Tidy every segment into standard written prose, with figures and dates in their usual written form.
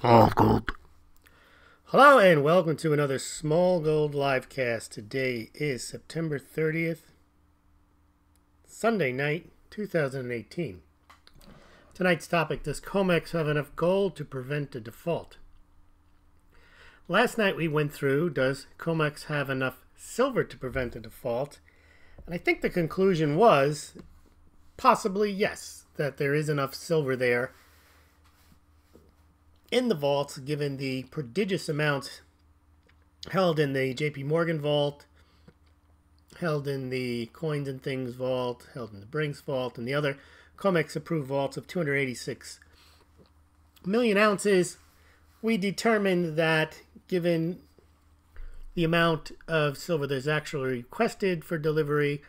Smaulgld. Hello and welcome to another Smaulgld livecast. Today is September 30th, Sunday night, 2018. Tonight's topic: does COMEX have enough gold to prevent a default? Last night we went through, does COMEX have enough silver to prevent a default? And I think the conclusion was possibly yes, that there is enough silver there in the vaults, given the prodigious amounts held in the JP Morgan vault, held in the Coins and Things vault, held in the Brinks vault, and the other COMEX approved vaults of 286 million ounces. We determined that given the amount of silver that's actually requested for delivery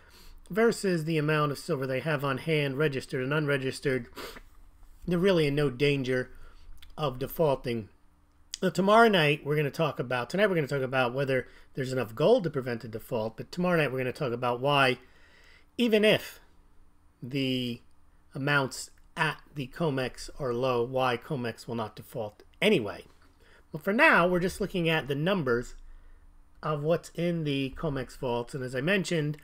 versus the amount of silver they have on hand, registered and unregistered, they're really in no danger of defaulting. So tomorrow night we're going to talk about, tonight we're going to talk about whether there's enough gold to prevent a default, but tomorrow night we're going to talk about why, even if the amounts at the COMEX are low, why COMEX will not default anyway. But for now, we're just looking at the numbers of what's in the COMEX vaults, and as I mentioned,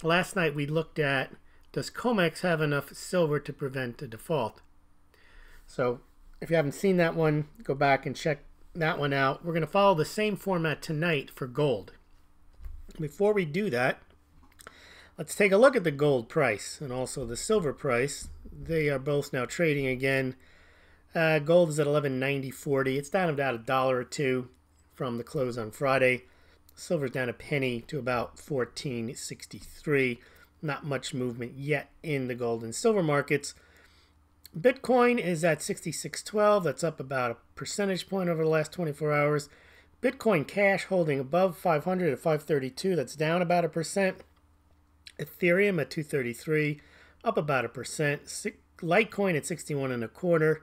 last night we looked at, does COMEX have enough silver to prevent a default? So if you haven't seen that one, go back and check that one out. We're going to follow the same format tonight for gold. Before we do that, let's take a look at the gold price and also the silver price. They are both now trading again. Gold is at $11.90.40. It's down about $1 or $2 from the close on Friday. Silver's down a penny to about $14.63. Not much movement yet in the gold and silver markets. Bitcoin is at 66.12. That's up about a percentage point over the last 24 hours. Bitcoin Cash holding above 500 at 532. That's down about 1%. Ethereum at 233, up about 1%. Litecoin at 61.25,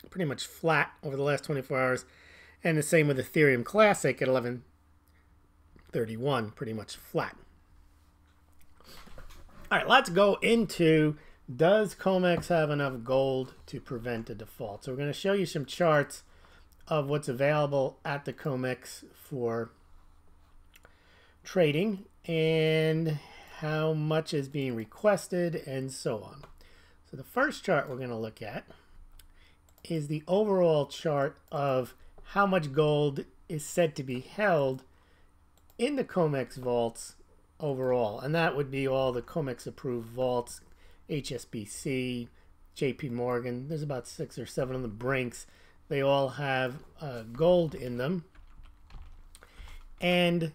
pretty much flat over the last 24 hours. And the same with Ethereum Classic at 11.31, pretty much flat. All right, let's go into, does COMEX have enough gold to prevent a default? So we're going to show you some charts of what's available at the COMEX for trading and how much is being requested and so on. So the first chart we're going to look at is the overall chart of how much gold is said to be held in the COMEX vaults overall. And that would be all the COMEX approved vaults, HSBC, JP Morgan. There's about 6 or 7 on the Brinks. They all have gold in them. And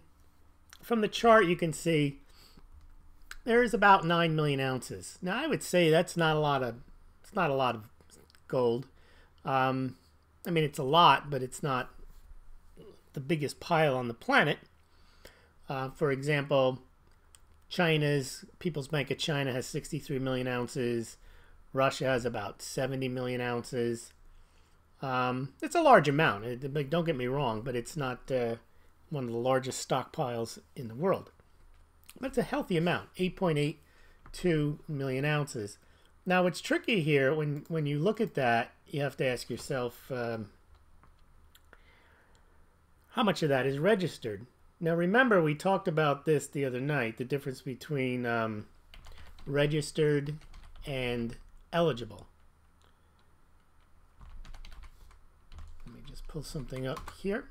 from the chart you can see there's about 9 million ounces. Now I would say that's not a lot of, it's not a lot of gold. I mean, it's a lot, but it's not the biggest pile on the planet. For example, China's People's Bank of China has 63 million ounces. Russia has about 70 million ounces. It's a large amount. Don't get me wrong, but it's not one of the largest stockpiles in the world. But it's a healthy amount, 8.82 million ounces. Now, what's tricky here, when you look at that, you have to ask yourself, how much of that is registered? Now, remember, we talked about this the other night, the difference between registered and eligible. Let me just pull something up here.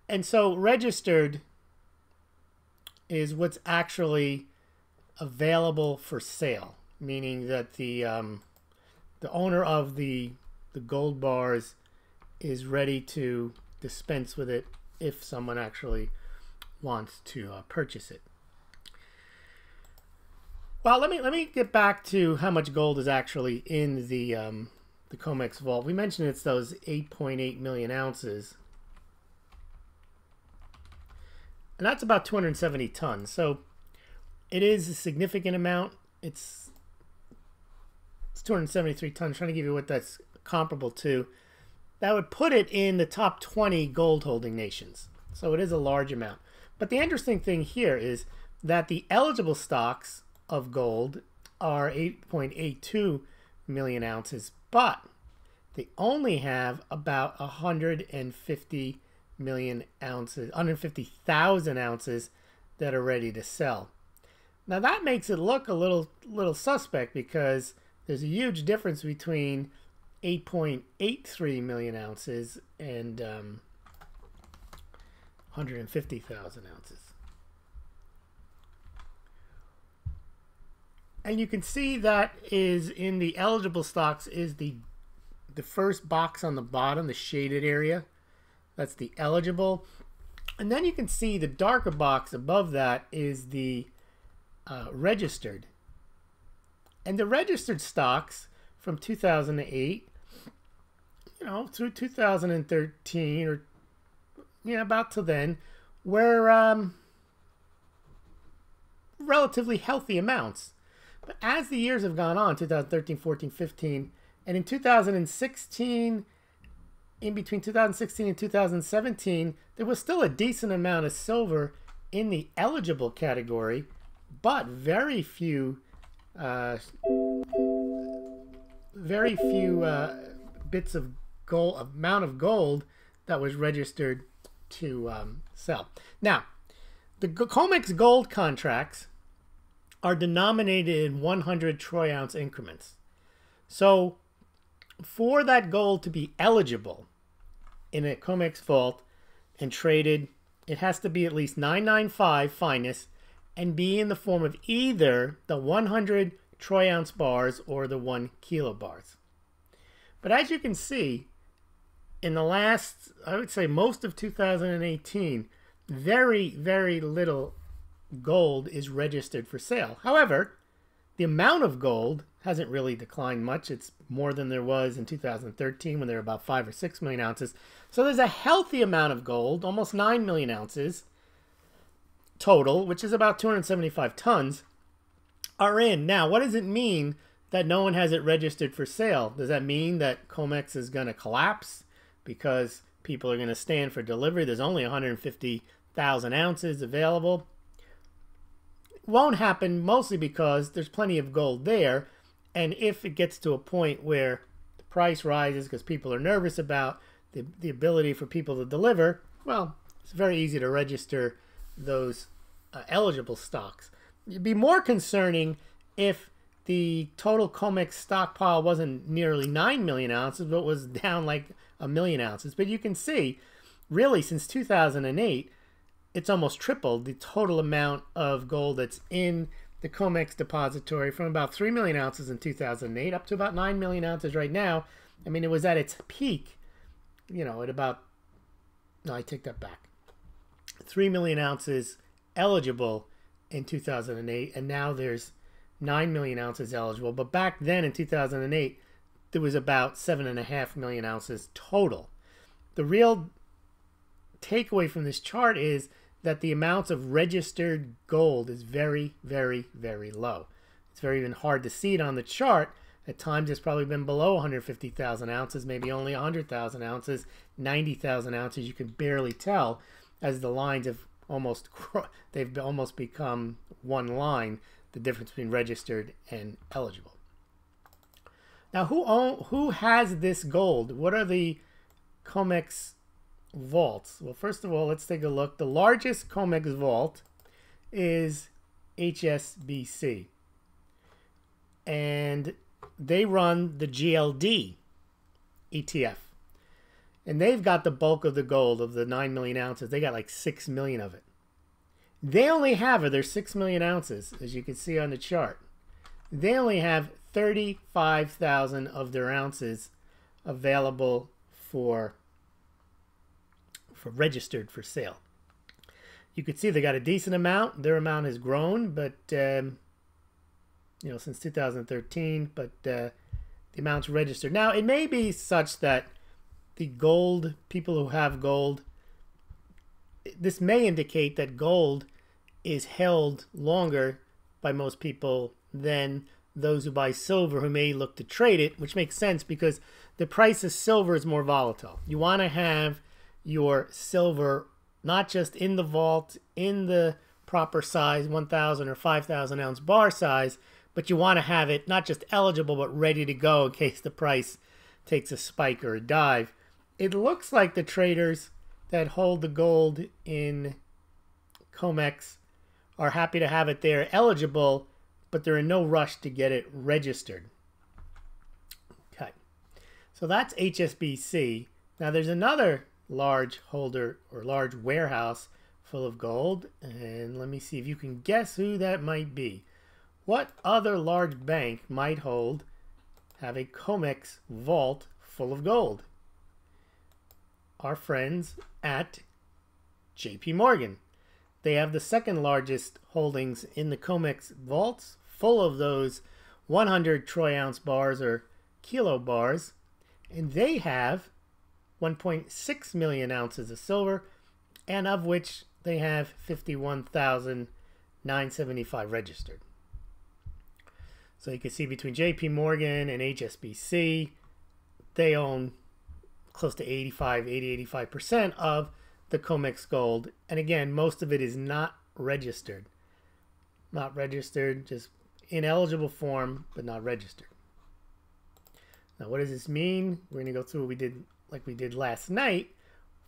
And so registered is what's actually available for sale, meaning that the owner of the gold bars is ready to dispense with it if someone actually wants to purchase it. Well, let me get back to how much gold is actually in the COMEX vault. We mentioned it's those 8.8 million ounces. And that's about 270 tons. So it is a significant amount. It's 273 tons. I'm trying to give you what that's comparable to. That would put it in the top 20 gold holding nations. So it is a large amount. But the interesting thing here is that the eligible stocks of gold are 8.82 million ounces. But they only have about 150 million ounces, 150,000 ounces that are ready to sell. Now that makes it look a little suspect, because there's a huge difference between 8.83 million ounces and 150,000 ounces. And you can see that is in the eligible stocks is the first box on the bottom, the shaded area. That's the eligible. And then you can see the darker box above that is the registered. And the registered stocks from 2008, through 2013, or about to then, were relatively healthy amounts. But as the years have gone on, 2013, 14, 15, and in 2016, in between 2016 and 2017, there was still a decent amount of silver in the eligible category, but very few bits of gold, amount of gold that was registered to sell. Now, the COMEX gold contracts are denominated in 100 troy ounce increments. So for that gold to be eligible in a COMEX vault and traded, it has to be at least 995 finest and be in the form of either the 100 troy ounce bars or the 1 kilo bars. But as you can see, in the last, I would say most of 2018, very, very little gold is registered for sale. However, the amount of gold hasn't really declined much. It's more than there was in 2013 when there were about 5 or 6 million ounces. So there's a healthy amount of gold, almost 9 million ounces total, which is about 275 tons, are in. Now, what does it mean that no one has it registered for sale? Does that mean that COMEX is going to collapse because people are going to stand for delivery? There's only 150,000 ounces available. Won't happen, mostly because there's plenty of gold there, and if it gets to a point where the price rises because people are nervous about the ability for people to deliver, well, it's very easy to register those eligible stocks. It'd be more concerning if the total COMEX stockpile wasn't nearly 9 million ounces, but was down like 1 million ounces. But you can see, really, since 2008, it's almost tripled the total amount of gold that's in the COMEX depository, from about 3 million ounces in 2008 up to about 9 million ounces right now. I mean, it was at its peak, at about, no, I take that back, 3 million ounces eligible in 2008, and now there's 9 million ounces eligible. But back then in 2008, there was about 7.5 million ounces total. The real takeaway from this chart is that the amounts of registered gold is very, very, very low. It's very even hard to see it on the chart. At times it's probably been below 150,000 ounces, maybe only 100,000 ounces, 90,000 ounces. You can barely tell, as the lines have they've almost become one line, the difference between registered and eligible. Now, who has this gold? What are the COMEX vaults? Well, first of all, let's take a look. The largest COMEX vault is HSBC, and they run the GLD ETF, and they've got the bulk of the gold of the 9 million ounces. They got like 6 million of it. They only have, there's 6 million ounces, as you can see on the chart. They only have 35,000 of their ounces available for registered for sale. You can see they got a decent amount. Their amount has grown, but since 2013. But the amount's registered. Now, it may be such that the gold, people who have gold, this may indicate that gold is held longer by most people than those who buy silver, who may look to trade it, which makes sense because the price of silver is more volatile. You want to have your silver not just in the vault, in the proper size, 1,000 or 5,000 ounce bar size, but you want to have it not just eligible, but ready to go in case the price takes a spike or a dive. It looks like the traders that hold the gold in COMEX are happy to have it there eligible, but they're in no rush to get it registered. Okay, so that's HSBC. Now there's another large holder or large warehouse full of gold, and let me see if you can guess who that might be. What other large bank might have a COMEX vault full of gold? Our friends at JP Morgan. They have the second largest holdings in the COMEX vaults, full of those 100 troy ounce bars or kilo bars, and they have 1.6 million ounces of silver, and of which they have 51,975 registered. So you can see between JP Morgan and HSBC, they own close to 85% of the COMEX gold. And again, most of it is not registered. Not registered, just ineligible form, but not registered. Now, what does this mean? We're going to go through what we did, like we did last night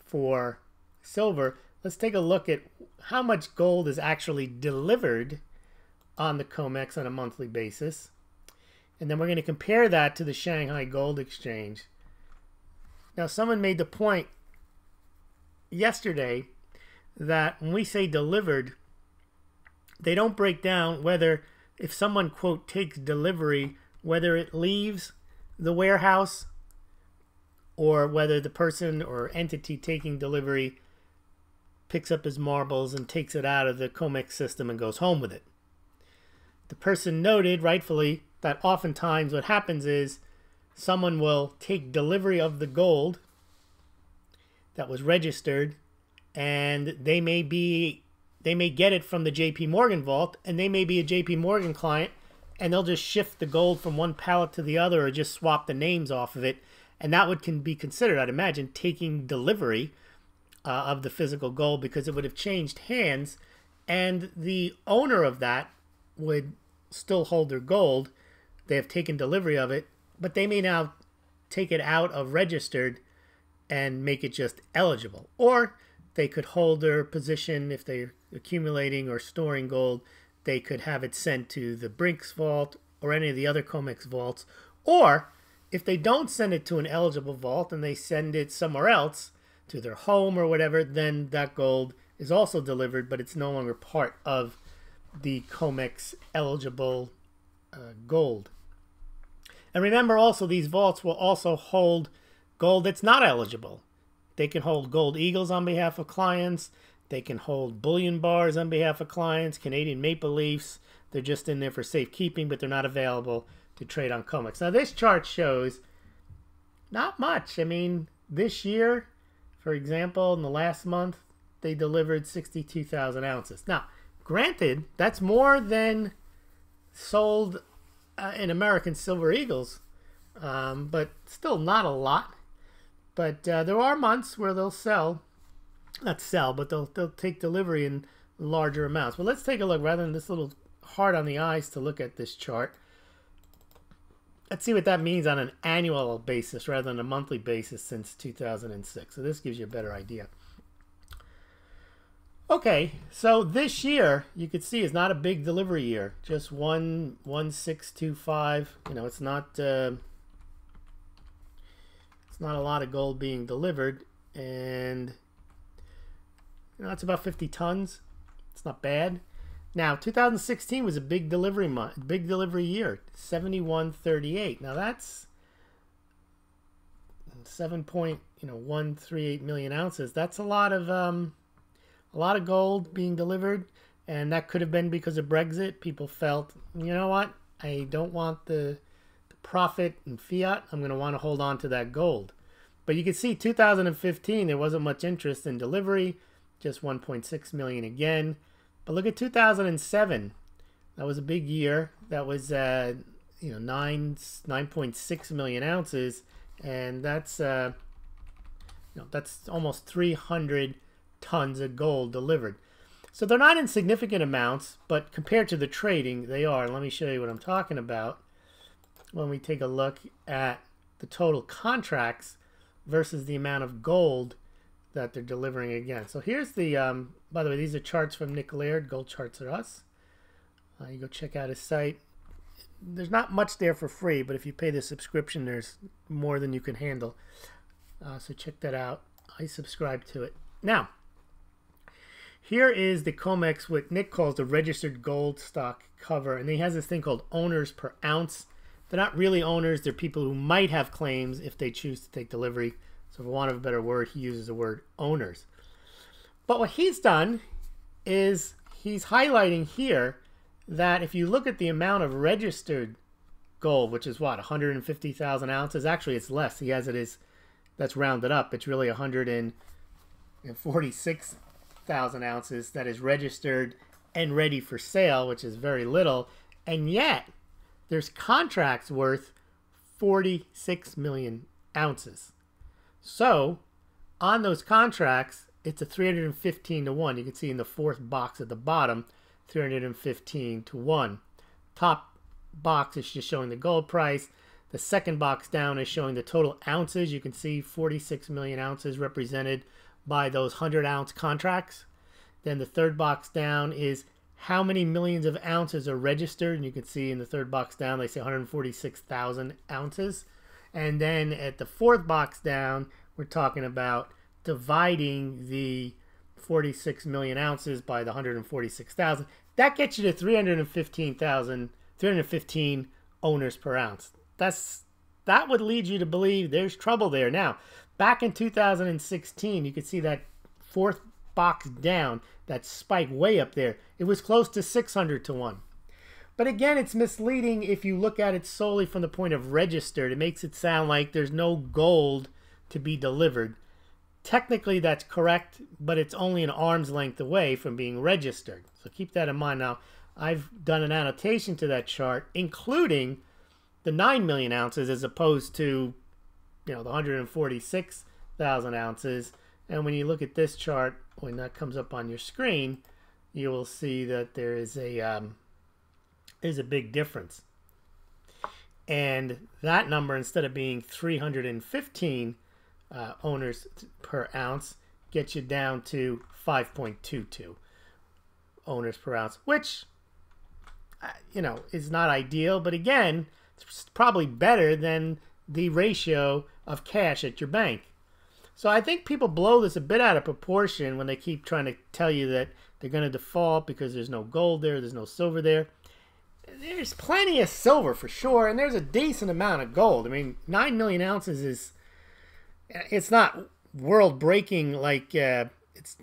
for silver. Let's take a look at how much gold is actually delivered on the COMEX on a monthly basis. And then we're going to compare that to the Shanghai Gold Exchange. Now, someone made the point yesterday that when we say delivered, they don't break down whether, if someone, quote, takes delivery, whether it leaves the warehouse or whether the person or entity taking delivery picks up his marbles and takes it out of the COMEX system and goes home with it. The person noted, rightfully, that oftentimes what happens is someone will take delivery of the gold that was registered, and they may get it from the JP Morgan vault, and they may be a JP Morgan client, and they'll just shift the gold from one pallet to the other or just swap the names off of it, and that can be considered, I'd imagine, taking delivery of the physical gold, because it would have changed hands, and the owner of that would still hold their gold. They have taken delivery of it, but they may now take it out of registered and make it just eligible. Or they could hold their position if they're accumulating or storing gold. They could have it sent to the Brinks vault or any of the other COMEX vaults. Or if they don't send it to an eligible vault and they send it somewhere else, to their home or whatever, then that gold is also delivered, but it's no longer part of the COMEX eligible gold. And remember also, these vaults will also hold gold that's not eligible. They can hold gold eagles on behalf of clients. They can hold bullion bars on behalf of clients, Canadian maple leafs. They're just in there for safekeeping, but they're not available to trade on COMEX. Now, this chart shows not much. I mean, this year, for example, in the last month, they delivered 62,000 ounces. Now, granted, that's more than sold in American Silver Eagles, but still not a lot. But there are months where they'll not sell, but they'll take delivery in larger amounts. Well, let's take a look, rather than this little hard on the eyes to look at this chart. Let's see what that means on an annual basis rather than a monthly basis since 2006. So this gives you a better idea. Okay, so this year you could see is not a big delivery year. Just 1,625. You know, it's not a lot of gold being delivered, and you know, it's about 50 tons. It's not bad. Now, 2016 was a big delivery year, 7138. Now that's 7.138 million ounces. That's a lot of gold being delivered, and that could have been because of Brexit. People felt, you know what, I don't want the profit in fiat. I'm going to want to hold on to that gold. But you can see 2015 there wasn't much interest in delivery, just 1.6 million again. But look at 2007. That was a big year. That was 9.6 million ounces, and that's that's almost 300 tons of gold delivered. So they're not in significant amounts, but compared to the trading, they are. Let me show you what I'm talking about when we take a look at the total contracts versus the amount of gold that they're delivering again. So here's the, by the way, these are charts from Nick Laird, Gold Charts Are Us. You go check out his site. There's not much there for free, but if you pay the subscription, there's more than you can handle. So check that out. I subscribe to it. Now, here is the COMEX, what Nick calls the registered gold stock cover, and he has this thing called owners per ounce. They're not really owners. They're people who might have claims if they choose to take delivery. So for want of a better word, he uses the word owners. But what he's done is he's highlighting here that if you look at the amount of registered gold, which is what, 150,000 ounces? Actually, it's less. He has it as, that's rounded up. It's really 146,000 ounces that is registered and ready for sale, which is very little. And yet, there's contracts worth 46 million ounces. So, on those contracts, it's a 315 to 1. You can see in the fourth box at the bottom, 315 to 1. Top box is just showing the gold price. The second box down is showing the total ounces. You can see 46 million ounces represented by those 100-ounce contracts. Then the third box down is how many millions of ounces are registered. And you can see in the third box down, they say 146,000 ounces. And then at the fourth box down, we're talking about dividing the 46 million ounces by the 146,000. That gets you to 315 owners per ounce. That would lead you to believe there's trouble there. Now, back in 2016, you could see that fourth box down, that spike way up there. It was close to 600 to 1. But again, it's misleading if you look at it solely from the point of registered. It makes it sound like there's no gold to be delivered. Technically, that's correct, but it's only an arm's length away from being registered. So keep that in mind. Now, I've done an annotation to that chart, including the 9 million ounces as opposed to, the 146,000 ounces. And when you look at this chart, when that comes up on your screen, you will see that there is a big difference. And that number, instead of being 315 owners per ounce, gets you down to 5.22 owners per ounce, which, is not ideal. But again, it's probably better than the ratio of cash at your bank. So I think people blow this a bit out of proportion when they keep trying to tell you that they're going to default because there's no gold there, there's no silver there. There's plenty of silver for sure, and there's a decent amount of gold. I mean, 9 million ounces is, it's not world-breaking like, it's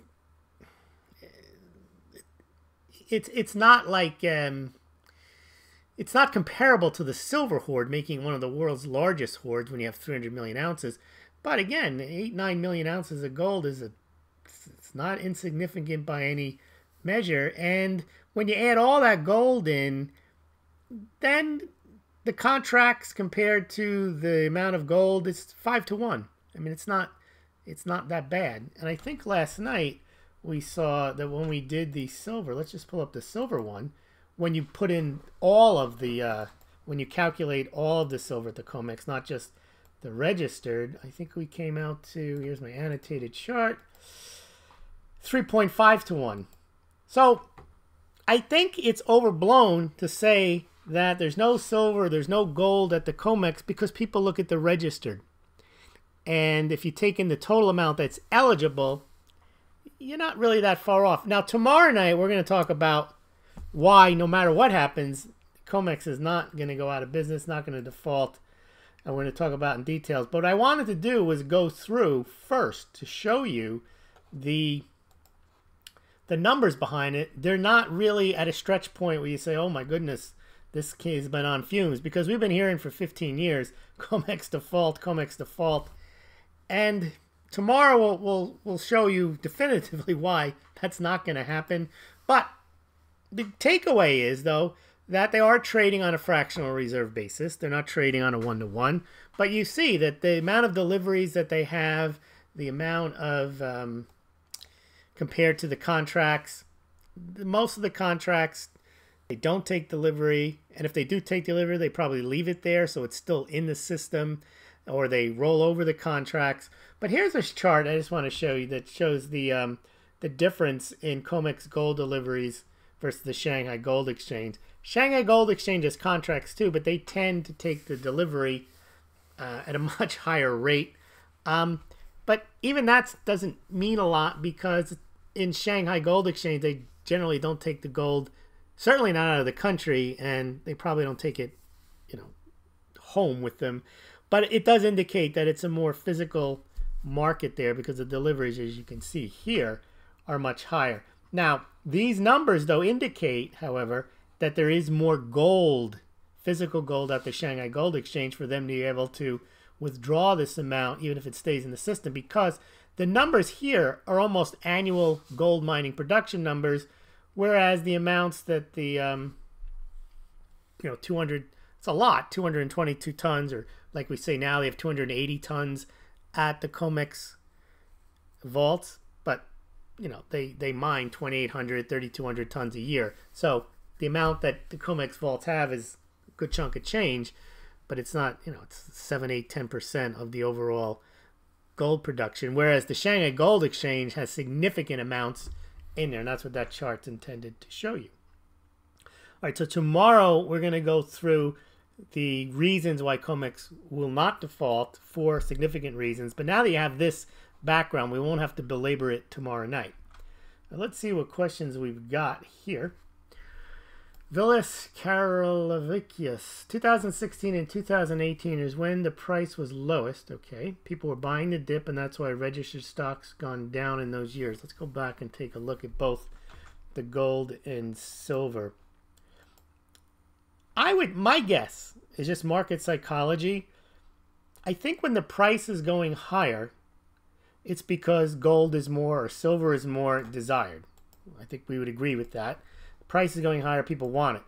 not like, it's not comparable to the silver hoard, making one of the world's largest hoards when you have 300 million ounces. But again, 8-9 million ounces of gold is it's not insignificant by any measure. And when you add all that gold in, then the contracts compared to the amount of gold is 5 to 1. I mean, it's not that bad. And I think last night we saw that when we did the silver, let's just pull up the silver one. When you put in all of the, when you calculate all of the silver at the COMEX, not just the registered, I think we came out to, here's my annotated chart, 3.5 to 1. So I think it's overblown to say that there's no silver, there's no gold at the COMEX because people look at the registered. And if you take in the total amount that's eligible, you're not really that far off. Now, tomorrow night, we're going to talk about why, no matter what happens, COMEX is not going to go out of business, not going to default. And we're going to talk about in details. But what I wanted to do was go through first to show you the numbers behind it. They're not really at a stretch point where you say, oh my goodness, this kid's been on fumes. Because we've been hearing for 15 years, COMEX default, COMEX default. And tomorrow we'll show you definitively why that's not going to happen. But the takeaway is, though, that they are trading on a fractional reserve basis. They're not trading on a one-to-one. But you see that the amount of deliveries that they have, the amount of, compared to the contracts, most of the contracts, they don't take delivery. And if they do take delivery, they probably leave it there, so it's still in the system. or they roll over the contracts. But here's a chart I just want to show you that shows the difference in COMEX gold deliveries versus the Shanghai Gold Exchange. Shanghai Gold Exchange has contracts too, but they tend to take the delivery at a much higher rate. But even that doesn't mean a lot, because in Shanghai Gold Exchange, they generally don't take the gold, certainly not out of the country, and they probably don't take it, home with them. But it does indicate that it's a more physical market there, because the deliveries, as you can see here, are much higher. Now, these numbers, though, indicate, however, that there is more gold, physical gold at the Shanghai Gold Exchange for them to be able to withdraw this amount, even if it stays in the system, because the numbers here are almost annual gold mining production numbers, whereas the amounts that the, 200, it's a lot, 222 tons, or like we say now, they have 280 tons at the COMEX vaults, but, they mine 2,800, 3,200 tons a year. So the amount that the COMEX vaults have is a good chunk of change, but it's not, it's 7, 8, 10% of the overall gold production, whereas the Shanghai Gold Exchange has significant amounts in there, and that's what that chart's intended to show you. All right, so tomorrow we're going to go through the reasons why COMEX will not default, 4 significant reasons, but now that you have this background, we won't have to belabor it tomorrow night. Now let's see what questions we've got here. Vilas Karolavikius, 2016 and 2018 is when the price was lowest. Okay, people were buying the dip, and that's why registered stocks gone down in those years. Let's go back and take a look at both the gold and silver. My guess is just market psychology. I think when the price is going higher, it's because gold is more, or silver is more desired. I think we would agree with that. Price is going higher, people want it.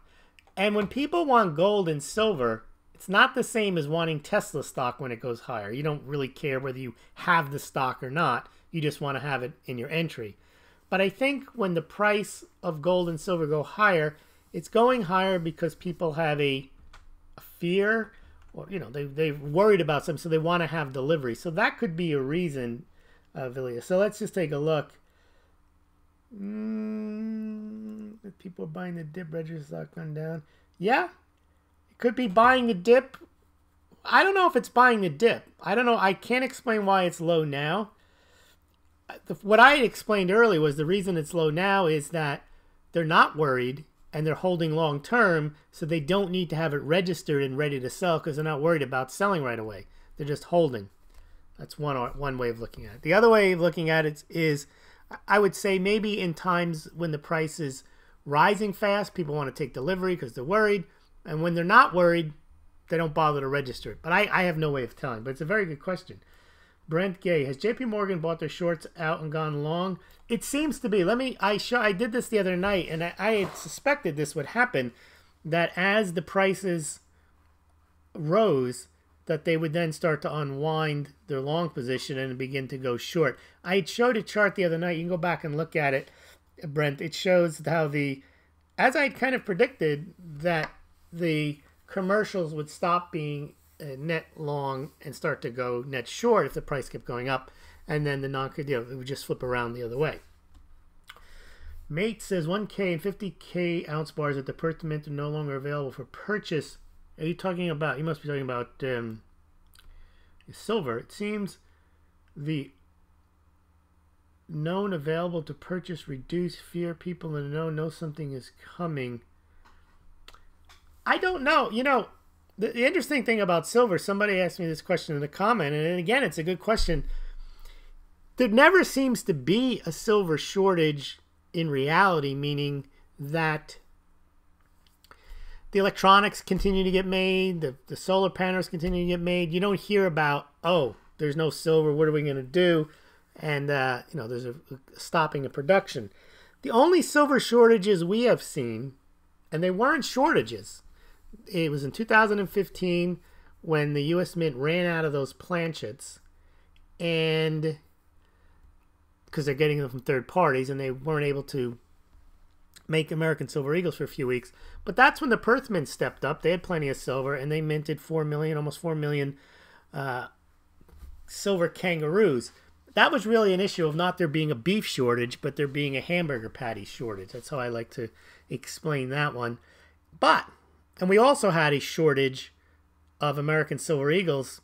And when people want gold and silver, it's not the same as wanting Tesla stock when it goes higher. You don't really care whether you have the stock or not. You just want to have it in your entry. But I think when the price of gold and silver go higher, it's going higher because people have a fear, or they're worried about something, so they want to have delivery. So that could be a reason, Villia. So let's just take a look. People are buying the dip, registered stock gone down. Yeah, it could be buying the dip. I don't know if it's buying the dip. I don't know. I can't explain why it's low now. What I had explained earlier was the reason it's low now is that they're not worried and they're holding long term, so they don't need to have it registered and ready to sell because they're not worried about selling right away. They're just holding. That's one way of looking at it. The other way of looking at it is, I would say maybe in times when the price is rising fast, people want to take delivery because they're worried. And when they're not worried, they don't bother to register it. But I have no way of telling. But it's a very good question. Brent Gay, has JP Morgan bought their shorts out and gone long? It seems to be. I did this the other night, and I had suspected this would happen, that as the prices rose, that they would then start to unwind their long position and begin to go short. I showed a chart the other night. You can go back and look at it, Brent. It shows how as I kind of predicted, that the commercials would stop being net long and start to go net short if the price kept going up, and then the it would just flip around the other way. Mate says 1K and 50K ounce bars at the Perth Mint are no longer available for purchase. Are you talking about? You must be talking about silver. It seems the known available to purchase reduce fear. People in the know something is coming. I don't know. The interesting thing about silver, somebody asked me this question in a comment, and again, it's a good question. There never seems to be a silver shortage in reality, meaning that the electronics continue to get made, the solar panels continue to get made. You don't hear about, oh, there's no silver, what are we going to do? And, there's a stopping of production. The only silver shortages we have seen, and they weren't shortages, it was in 2015 when the U.S. Mint ran out of those planchets, and because they're getting them from third parties, and they weren't able to make American Silver Eagles for a few weeks. But that's when the Perth Mint stepped up. They had plenty of silver, and they minted 4 million, almost 4 million silver kangaroos. That was really an issue of not there being a beef shortage, but there being a hamburger patty shortage. That's how I like to explain that one. And we also had a shortage of American Silver Eagles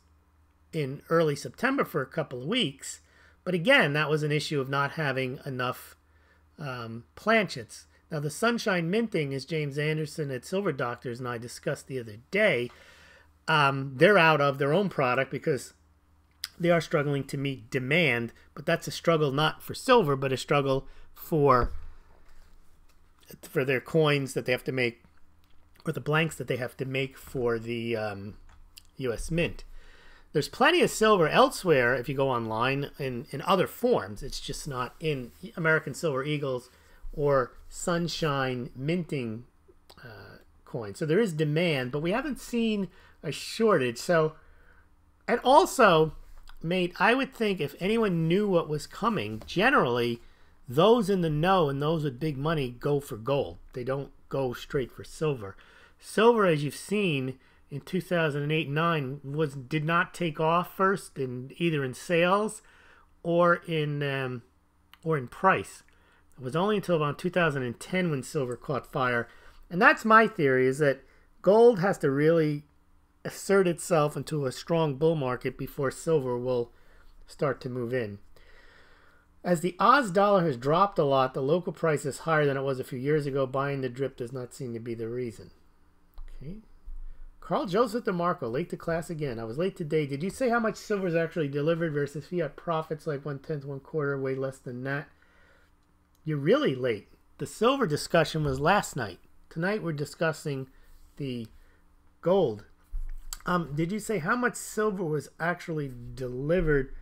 in early September for a couple of weeks. But again, that was an issue of not having enough planchets. Now, the sunshine minting, as James Anderson at Silver Doctors and I discussed the other day, they're out of their own product because they are struggling to meet demand. But that's a struggle not for silver, but a struggle for their coins that they have to make, or the blanks that they have to make for the U.S. Mint. There's plenty of silver elsewhere if you go online in other forms. It's just not in American Silver Eagles or sunshine minting coins. So there is demand, but we haven't seen a shortage. So, and also, mate, I would think if anyone knew what was coming, generally, those in the know and those with big money go for gold. They don't go straight for silver. Silver, as you've seen in 2008 and 9, did not take off first in either in sales or in price. It was only until about 2010 when silver caught fire. And that's my theory, is that gold has to really assert itself into a strong bull market before silver will start to move in. As the Oz dollar has dropped a lot, the local price is higher than it was a few years ago. Buying the drip does not seem to be the reason. Okay. Carl Joseph DeMarco, late to class again. I was late today. Did you say how much silver is actually delivered versus fiat profits like 1/10, 1/4, way less than that? You're really late. The silver discussion was last night. Tonight we're discussing the gold. Did you say how much silver was actually delivered?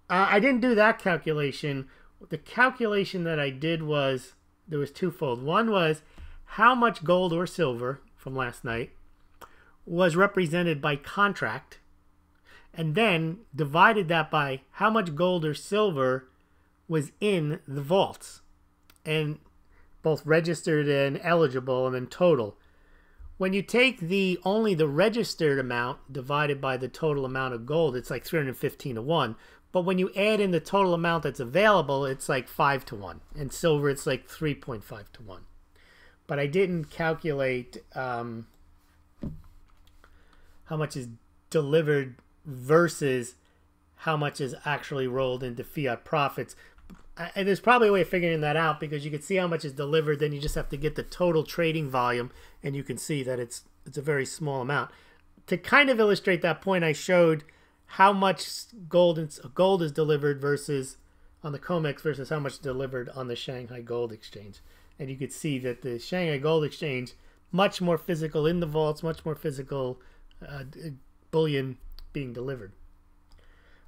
I didn't do that calculation. The calculation that I did was, there was twofold. One was how much gold or silver from last night was represented by contract, and then divided that by how much gold or silver was in the vaults, and both registered and eligible, and then total. When you take only the registered amount divided by the total amount of gold, it's like 315 to 1. But when you add in the total amount that's available, it's like 5 to 1. And silver, it's like 3.5 to 1. But I didn't calculate how much is delivered versus how much is actually rolled into fiat profits. And there's probably a way of figuring that out, because you can see how much is delivered, then you just have to get the total trading volume, and you can see that it's a very small amount. To kind of illustrate that point, I showed how much gold is delivered versus on the COMEX versus how much delivered on the Shanghai Gold Exchange. And you could see that the Shanghai Gold Exchange, much more physical in the vaults, much more physical bullion being delivered.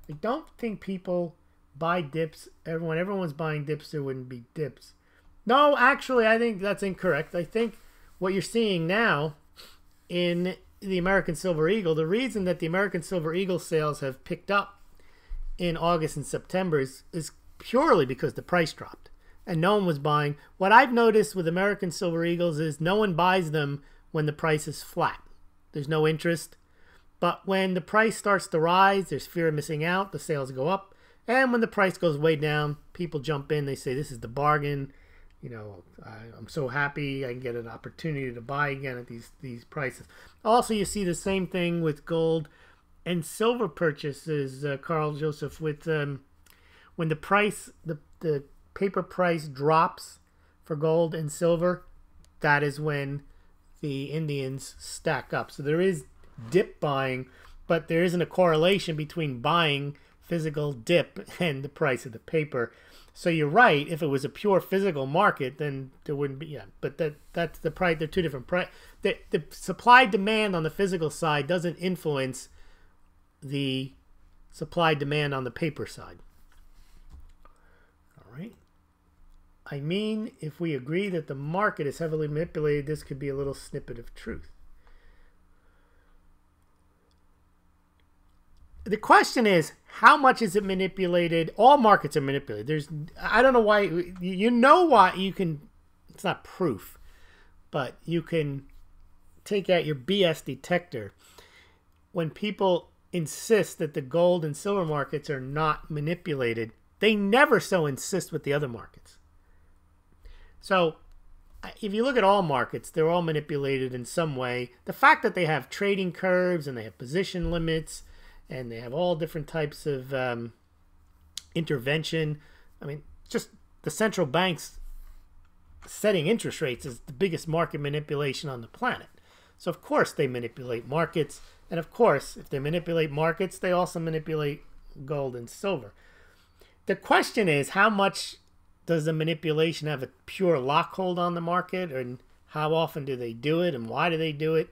I don't think people buy dips. When everyone's buying dips, there wouldn't be dips. No, actually, I think that's incorrect. I think what you're seeing now in the American Silver Eagle, the reason that the American Silver Eagle sales have picked up in August and September is purely because the price dropped and no one was buying. What I've noticed with American Silver Eagles is no one buys them when the price is flat. There's no interest. But when the price starts to rise, there's fear of missing out. The sales go up. And when the price goes way down, people jump in. They say, this is the bargain. You know, I'm so happy I can get an opportunity to buy again at these prices. Also, you see the same thing with gold and silver purchases, Carl Joseph, with when the price, the paper price drops for gold and silver, that is when the Indians stack up. So there is dip buying, but there isn't a correlation between buying physical dip and the price of the paper. So you're right. If it was a pure physical market, then there wouldn't be. Yeah, but that's the price. They're two different price. The supply demand on the physical side doesn't influence the supply demand on the paper side. All right. I mean, if we agree that the market is heavily manipulated, this could be a little snippet of truth. The question is, how much is it manipulated? All markets are manipulated. I don't know why. You know why you can. It's not proof, but you can take out your BS detector when people insist that the gold and silver markets are not manipulated, they never so insist with the other markets. So if you look at all markets, they're all manipulated in some way. The fact that they have trading curves and they have position limits and they have all different types of intervention. I mean, just the central banks setting interest rates is the biggest market manipulation on the planet. So of course they manipulate markets. And of course, if they manipulate markets, they also manipulate gold and silver. The question is, how much does the manipulation have a pure lock hold on the market? And how often do they do it? And why do they do it?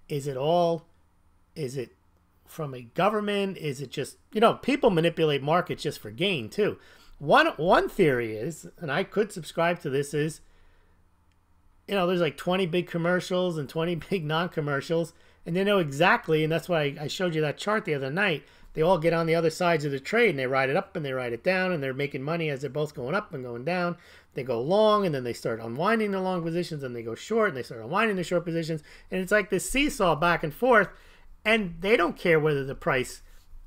Is it from a government? Is it just, people manipulate markets just for gain too. One theory is, and I could subscribe to this, is, there's like 20 big commercials and 20 big non-commercials, and they know exactly, and that's why I showed you that chart the other night. They all get on the other sides of the trade, and they ride it up and they ride it down, and they're making money as they're both going up and going down. They go long, and then they start unwinding the long positions, and they go short, and they start unwinding the short positions, and it's like this seesaw back and forth, and they don't care whether the price,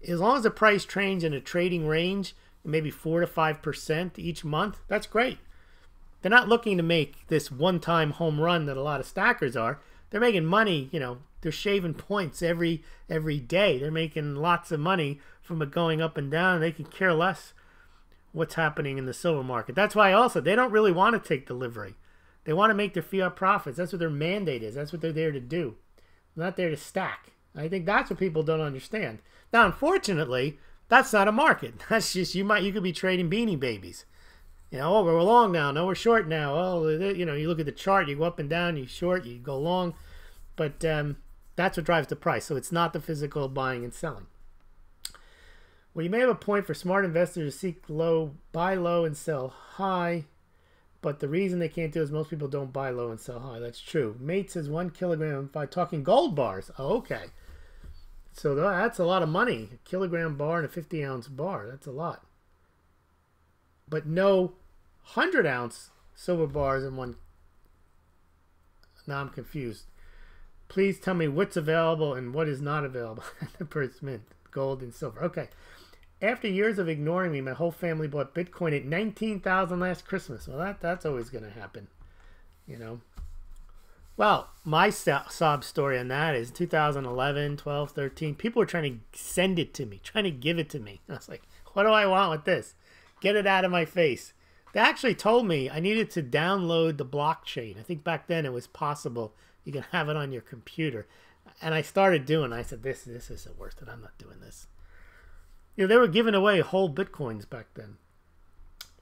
as long as the price trades in a trading range, maybe 4 to 5% each month, that's great. They're not looking to make this one-time home run that a lot of stackers are. They're making money, they're shaving points every day. They're making lots of money from it going up and down, and they can care less what's happening in the silver market. That's why also they don't really want to take delivery. They want to make their fiat profits. That's what their mandate is. That's what they're there to do. They're not there to stack. I think that's what people don't understand. Now, unfortunately, that's not a market. That's just, you could be trading beanie babies. Oh, we're long now. No, we're short now. Oh, you look at the chart, you go up and down, you short, you go long. But that's what drives the price. So it's not the physical buying and selling. Well, you may have a point for smart investors to seek low, buy low and sell high. But the reason they can't do it is most people don't buy low and sell high. That's true. Mate says 1 kilogram by talking gold bars. Oh, okay. So that's a lot of money. A kilogram bar and a 50-ounce bar. That's a lot. But no 100-ounce silver bars in one. Now I'm confused. Please tell me what's available and what is not available per mint, gold and silver. Okay. After years of ignoring me, my whole family bought Bitcoin at $19,000 last Christmas. Well, that's always going to happen, Well, my sob story on that is 2011, 12, 13. People were trying to send it to me, trying to give it to me. I was like, what do I want with this? Get it out of my face. They actually told me I needed to download the blockchain. I think back then it was possible. You can have it on your computer. And I started doing it. I said, this isn't worth it. I'm not doing this. They were giving away whole Bitcoins back then.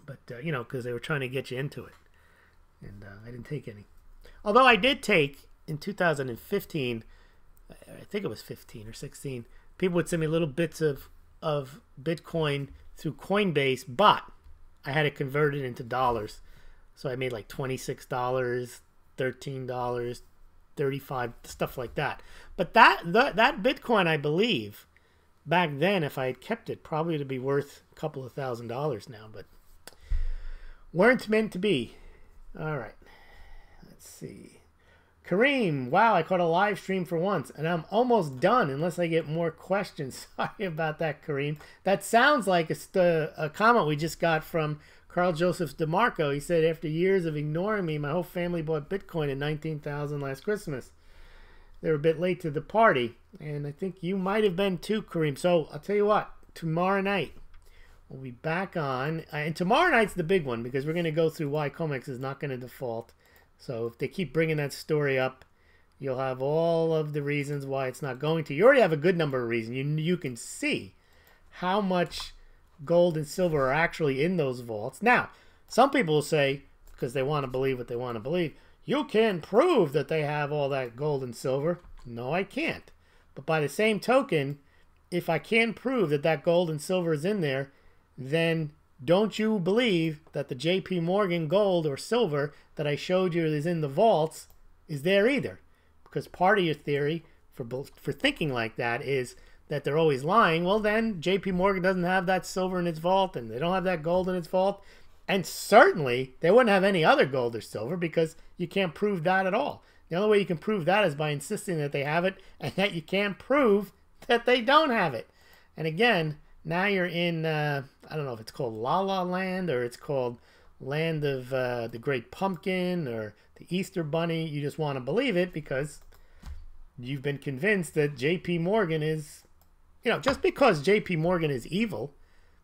But, because they were trying to get you into it. And I didn't take any. Although I did take, in 2015, I think it was 15 or 16, people would send me little bits of Bitcoin through Coinbase, but I had it converted into dollars. So I made like $26, $13, $35, stuff like that. But that Bitcoin, I believe, back then, if I had kept it, probably to be worth a couple of $1,000s now, but weren't meant to be. All right. Let's see. Kareem, wow, I caught a live stream for once, and I'm almost done unless I get more questions. Sorry about that, Kareem. That sounds like a comment we just got from Carl Joseph DeMarco. He said, after years of ignoring me, my whole family bought Bitcoin at $19,000 last Christmas. They were a bit late to the party, and I think you might have been too, Kareem. So I'll tell you what, tomorrow night, we'll be back on. And tomorrow night's the big one because we're going to go through why COMEX is not going to default. So if they keep bringing that story up, you'll have all of the reasons why it's not going to. You already have a good number of reasons. You can see how much gold and silver are actually in those vaults. Now, some people will say, because they want to believe what they want to believe, you can prove that they have all that gold and silver. No, I can't. But by the same token, if I can prove that that gold and silver is in there, then don't you believe that the JP Morgan gold or silver that I showed you is in the vaults is there either? Because part of your theory for thinking like that is that they're always lying. Well, then JP Morgan doesn't have that silver in its vault and they don't have that gold in its vault. And certainly they wouldn't have any other gold or silver because you can't prove that at all. The only way you can prove that is by insisting that they have it and that you can't prove that they don't have it. And again, now you're in, I don't know if it's called La La Land or it's called Land of the Great Pumpkin or the Easter Bunny. You just want to believe it because you've been convinced that JP Morgan is, just because JP Morgan is evil,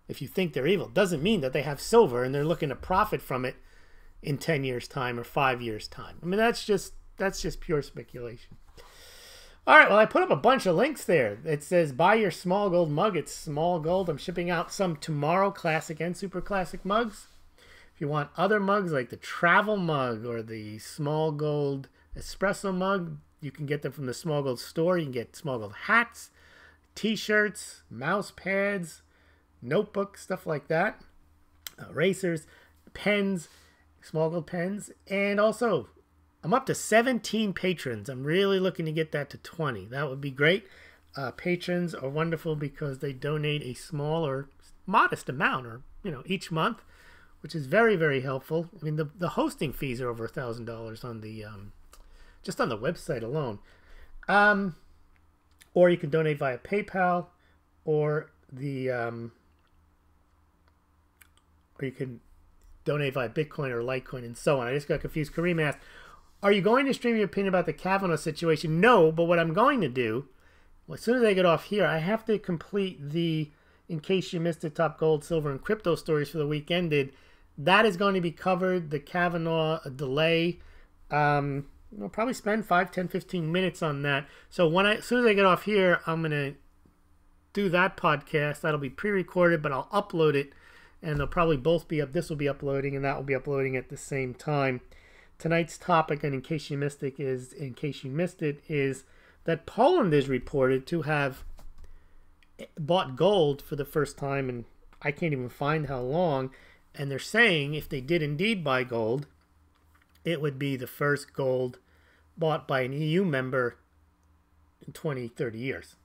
if you think they're evil, doesn't mean that they have silver and they're looking to profit from it in 10 years' time or 5 years' time. I mean, that's just pure speculation. All right, well, I put up a bunch of links there. It says, buy your Smaulgld mug. It's Smaulgld. I'm shipping out some tomorrow, classic and super classic mugs. If you want other mugs like the travel mug or the Smaulgld espresso mug, you can get them from the Smaulgld store. You can get Smaulgld hats, t-shirts, mouse pads, notebooks, stuff like that, erasers, pens, Smaulgld pens, and also I'm up to 17 patrons. I'm really looking to get that to 20. That would be great. Patrons are wonderful because they donate a small or modest amount, or each month, which is very, very helpful. I mean, the hosting fees are over $1,000 on the just on the website alone. Or you can donate via PayPal, or you can donate via Bitcoin or Litecoin and so on. I just got confused. Kareem asked, are you going to stream your opinion about the Kavanaugh situation? No, but what I'm going to do, as soon as I get off here, I have to complete the, in case you missed it, top gold, silver, and crypto stories for the week ended. That is going to be covered, the Kavanaugh delay. I'll probably spend 5, 10, 15 minutes on that. So as soon as I get off here, I'm going to do that podcast. That'll be pre-recorded, but I'll upload it. And they'll probably both be up. This will be uploading, and that will be uploading at the same time. Tonight's topic, and in case you missed it, is that Poland is reported to have bought gold for the first time, and I can't even find how long. And they're saying if they did indeed buy gold, it would be the first gold bought by an EU member in 20, 30 years.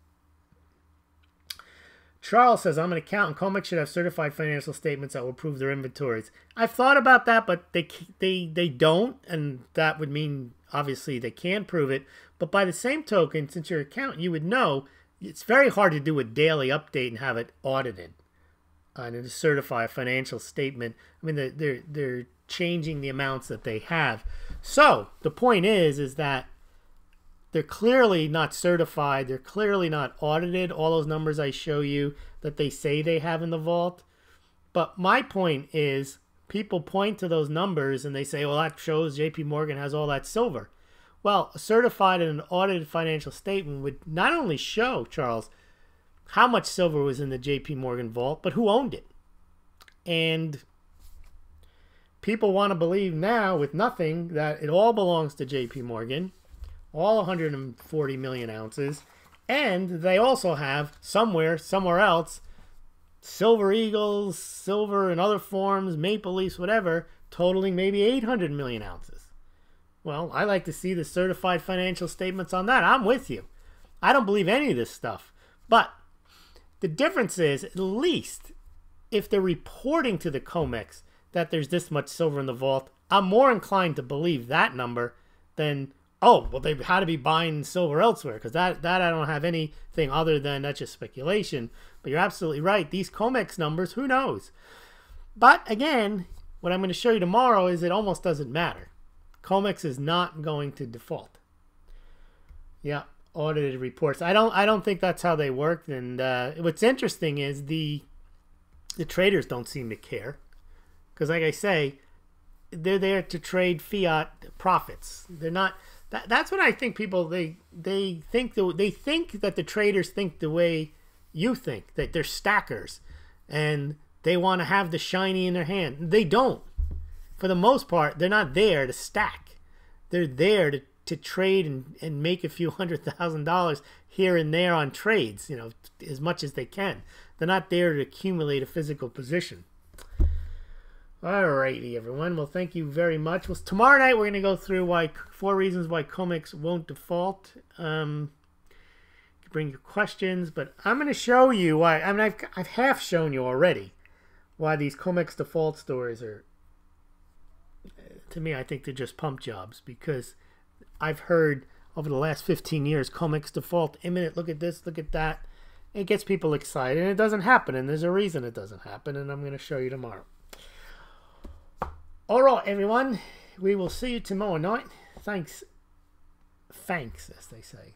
Charles says, I'm an accountant. COMEX should have certified financial statements that will prove their inventories. I've thought about that, but they don't, and that would mean, obviously, they can prove it. But by the same token, since you're an accountant, you would know it's very hard to do a daily update and have it audited and to certify a financial statement. I mean, they're changing the amounts that they have. So the point is that they're clearly not certified. They're clearly not audited. All those numbers I show you that they say they have in the vault. But my point is, people point to those numbers and they say, well, that shows JP Morgan has all that silver. Well, a certified and an audited financial statement would not only show, Charles, how much silver was in the JP Morgan vault, but who owned it. And people want to believe now with nothing that it all belongs to JP Morgan. All 140 million ounces, and they also have somewhere else, Silver Eagles, silver in other forms, Maple Leafs, whatever, totaling maybe 800 million ounces. Well, I like to see the certified financial statements on that. I'm with you. I don't believe any of this stuff. But the difference is, at least if they're reporting to the COMEX that there's this much silver in the vault, I'm more inclined to believe that number than, oh, well, they had to be buying silver elsewhere, because that I don't have anything other than that's just speculation. But you're absolutely right. These COMEX numbers, who knows? But again, what I'm going to show you tomorrow is it almost doesn't matter. COMEX is not going to default. Yeah, audited reports. I don't think that's how they work. And what's interesting is the traders don't seem to care, because, like I say, they're there to trade fiat profits. They're not. That's what I think. People they think that the traders think the way you think, that they're stackers and they want to have the shiny in their hand. They don't. For the most part, they're not there to stack. They're there to trade and make a few $100,000 here and there on trades, as much as they can. They're not there to accumulate a physical position. Alrighty, everyone. Well, thank you very much. Well, tomorrow night we're going to go through 4 reasons why COMEX won't default. You can bring your questions, but I'm going to show you why. I mean, I've half shown you already why these COMEX default stories are. To me, I think they're just pump jobs, because I've heard over the last 15 years. COMEX default imminent. Look at this. Look at that. It gets people excited, and it doesn't happen, and there's a reason it doesn't happen, and I'm going to show you tomorrow. All right, everyone. We will see you tomorrow night. Thanks, as they say.